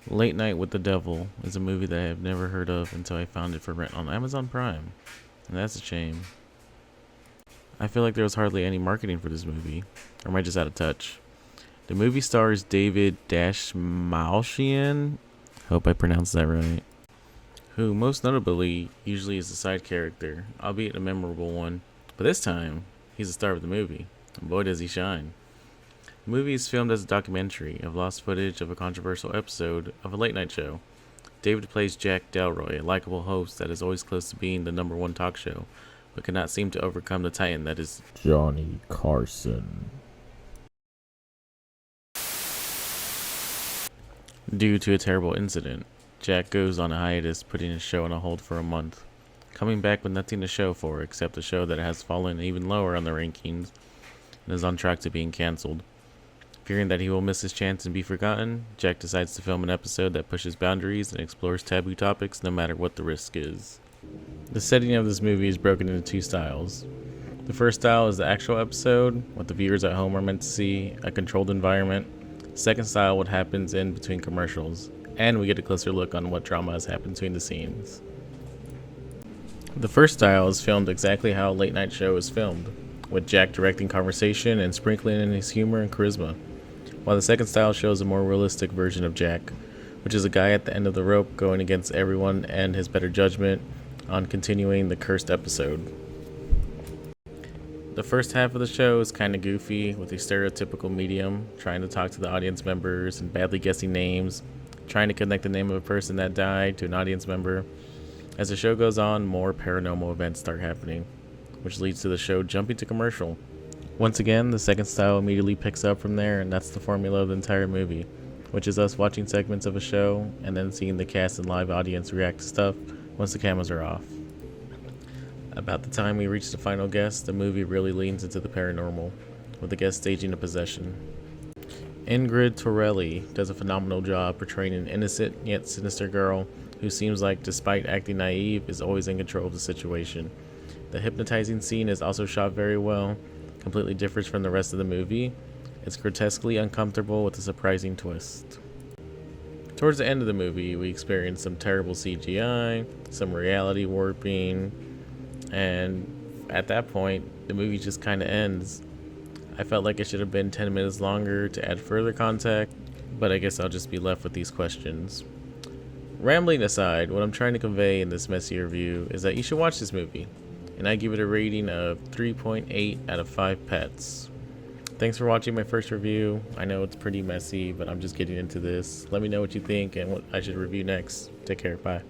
Late Night with the Devil is a movie that I have never heard of until I found it for rent on Amazon Prime, and that's a shame. I feel like there was hardly any marketing for this movie, or am I just out of touch? The movie stars David Dashmalchian, hope I pronounced that right, who most notably usually is a side character, albeit a memorable one, but this time he's the star of the movie, and boy does he shine. The movie is filmed as a documentary of lost footage of a controversial episode of a late night show. David plays Jack Delroy, a likable host that is always close to being the number one talk show, but cannot seem to overcome the titan that is Johnny Carson. due to a terrible incident. Jack goes on a hiatus, putting his show on a hold for a month, coming back with nothing to show for except a show that has fallen even lower on the rankings and is on track to being cancelled. Fearing that he will miss his chance and be forgotten, Jack decides to film an episode that pushes boundaries and explores taboo topics no matter what the risk is. The setting of this movie is broken into two styles. The first style is the actual episode, what the viewers at home are meant to see, a controlled environment. The second style, what happens in between commercials, and we get a closer look on what drama has happened between the scenes. The first style is filmed exactly how a late night show is filmed, with Jack directing conversation and sprinkling in his humor and charisma, while the second style shows a more realistic version of Jack, which is a guy at the end of the rope going against everyone and his better judgment on continuing the cursed episode. The first half of the show is kinda goofy, with a stereotypical medium trying to talk to the audience members and badly guessing names, trying to connect the name of a person that died to an audience member. As the show goes on, more paranormal events start happening, which leads to the show jumping to commercial. Once again, the second style immediately picks up from there, and that's the formula of the entire movie, which is us watching segments of a show and then seeing the cast and live audience react to stuff once the cameras are off. About the time we reach the final guest, the movie really leans into the paranormal, with the guest staging a possession. Ingrid Torelli does a phenomenal job portraying an innocent yet sinister girl who seems like, despite acting naive, is always in control of the situation. The hypnotizing scene is also shot very well, completely differs from the rest of the movie. It's grotesquely uncomfortable with a surprising twist. Towards the end of the movie, we experience some terrible CGI, some reality warping, and at that point, the movie just kind of ends. I felt like it should have been 10 minutes longer to add further context, but I guess I'll just be left with these questions. Rambling aside, what I'm trying to convey in this messy review is that you should watch this movie, and I give it a rating of 3.8 out of 5 pets. Thanks for watching my first review. I know it's pretty messy, but I'm just getting into this. Let me know what you think and what I should review next. Take care. Bye.